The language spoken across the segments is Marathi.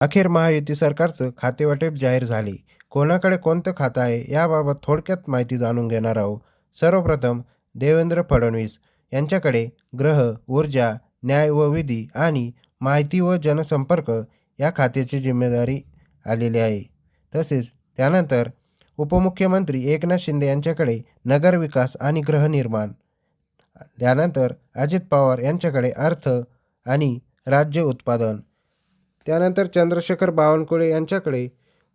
अखेर महायुती सरकारचं खातेवाटप जाहीर झाले. कोणाकडे कोणतं खातं आहे याबाबत थोडक्यात माहिती जाणून घेणार आहोत. सर्वप्रथम देवेंद्र फडणवीस यांच्याकडे गृह, ऊर्जा, न्याय व विधी आणि माहिती व जनसंपर्क या खात्याची जिम्मेदारी आलेली आहे. तसेच त्यानंतर उपमुख्यमंत्री एकनाथ शिंदे यांच्याकडे नगरविकास आणि गृहनिर्माण. त्यानंतर अजित पवार यांच्याकडे अर्थ आणि राज्य उत्पादन. त्यानंतर चंद्रशेखर बावनकुळे यांच्याकडे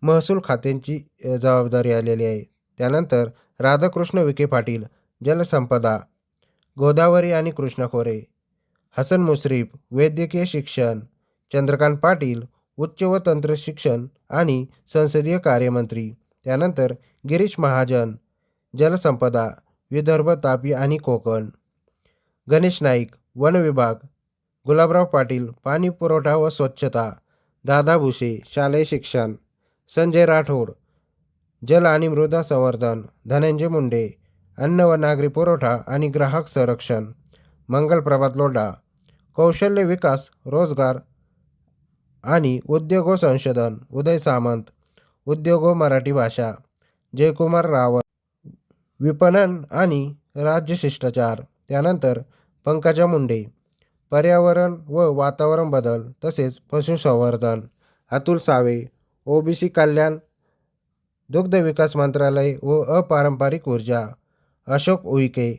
महसूल खात्यांची जबाबदारी आलेली आहे. त्यानंतर राधाकृष्ण विखे पाटील जलसंपदा, गोदावरी आणि कृष्णा खोरे. हसन मुश्रीफ वैद्यकीय शिक्षण, चंद्रकांत पाटील उच्च व तंत्र शिक्षण आणि संसदीय कार्यमंत्री. त्यानंतर गिरीश महाजन जलसंपदा, विदर्भ, तापी आणि कोकण. गणेश नाईक वन विभाग, गुलाबराव पाटील पाणी पुरवठा व स्वच्छता, दादा भुसे शालेय शिक्षण, संजय राठोड जल आणि मृदा संवर्धन, धनंजय मुंडे अन्न व नागरी पुरवठा आणि ग्राहक संरक्षण, मंगल प्रभात लोढा कौशल्य विकास, रोजगार आणि उद्योग व संशोधन, उदय सामंत उद्योग व मराठी भाषा, जयकुमार रावत विपणन आणि राज्य शिष्टाचार. त्यानंतर पंकजा मुंडे पर्यावरण व वातावरण बदल तसेच पशुसंवर्धन, अतुल सावे ओबीसी कल्याण, दुग्ध विकास मंत्रालय व अपारंपरिक ऊर्जा, अशोक उईके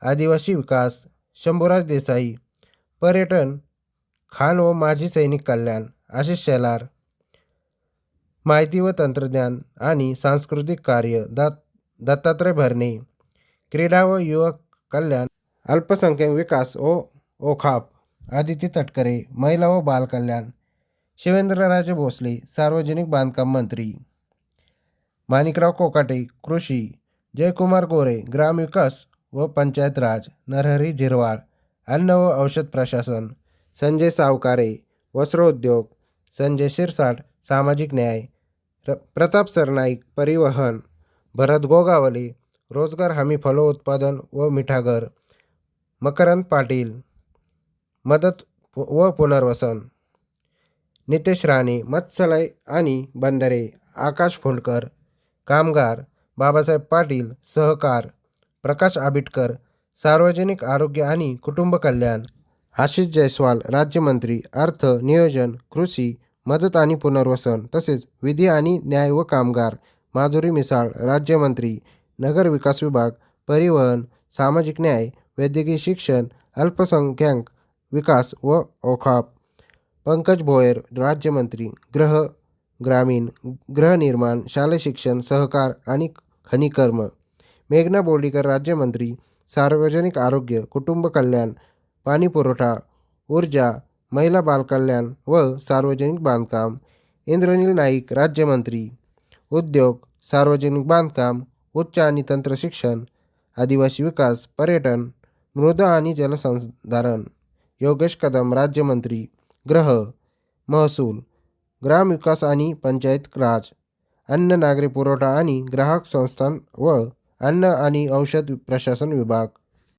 आदिवासी विकास, शंभूराज देसाई पर्यटन, खाण व माजी सैनिक कल्याण, आशिष शेलार माहिती व तंत्रज्ञान आणि सांस्कृतिक कार्य, दत्तात्रय भरणे क्रीडा व युवक कल्याण, अल्पसंख्याक विकास व ओखाप, आदिती तटकरे महिला व बालकल्याण, शिवेंद्रराजे भोसले सार्वजनिक बांधकाम मंत्री, माणिकराव कोकाटे कृषी, जयकुमार गोरे ग्रामविकास व पंचायत राज, नरहरी झिरवाळ अन्न व औषध प्रशासन, संजय सावकारे वस्त्रोद्योग, संजय शिरसाट सामाजिक न्याय, प्रताप सरनाईक परिवहन, भरत गोगावले रोजगार हमी फलोत्पादन व मिठागर, मकरंद पाटील मदत व पुनर्वसन, नितेश राणे मत्स्यालय आणि बंदरे, आकाश फुंडकर कामगार, बाबासाहेब पाटील सहकार, प्रकाश आंबेडकर सार्वजनिक आरोग्य आणि कुटुंब कल्याण, आशिष जयस्वाल राज्यमंत्री अर्थ नियोजन कृषी मदत आणि पुनर्वसन तसेच विधी आणि न्याय व कामगार, माधुरी मिसाळ राज्यमंत्री नगर विकास विभाग, परिवहन, सामाजिक न्याय, वैद्यकीय शिक्षण, अल्पसंख्याक विकास व ओखाप, पंकज भोयर राज्यमंत्री गृह ग्रामीण गृहनिर्माण, शालेय शिक्षण, सहकार आणि खनिकर्म, मेघना बोर्डीकर राज्यमंत्री सार्वजनिक आरोग्य, कुटुंब कल्याण, पाणी पुरवठा, ऊर्जा, महिला बालकल्याण व सार्वजनिक बांधकाम, इंद्रनील नाईक राज्यमंत्री उद्योग, सार्वजनिक बांधकाम, उच्च आणि तंत्र शिक्षण, आदिवासी विकास, पर्यटन, मृदा आणि जलसंधारण, योगेश कदम राज्यमंत्री गृह, महसूल, ग्रामविकास आणि पंचायत राज, अन्न नागरी पुरवठा आणि ग्राहक संस्थान व अन्न आणि औषध प्रशासन विभाग.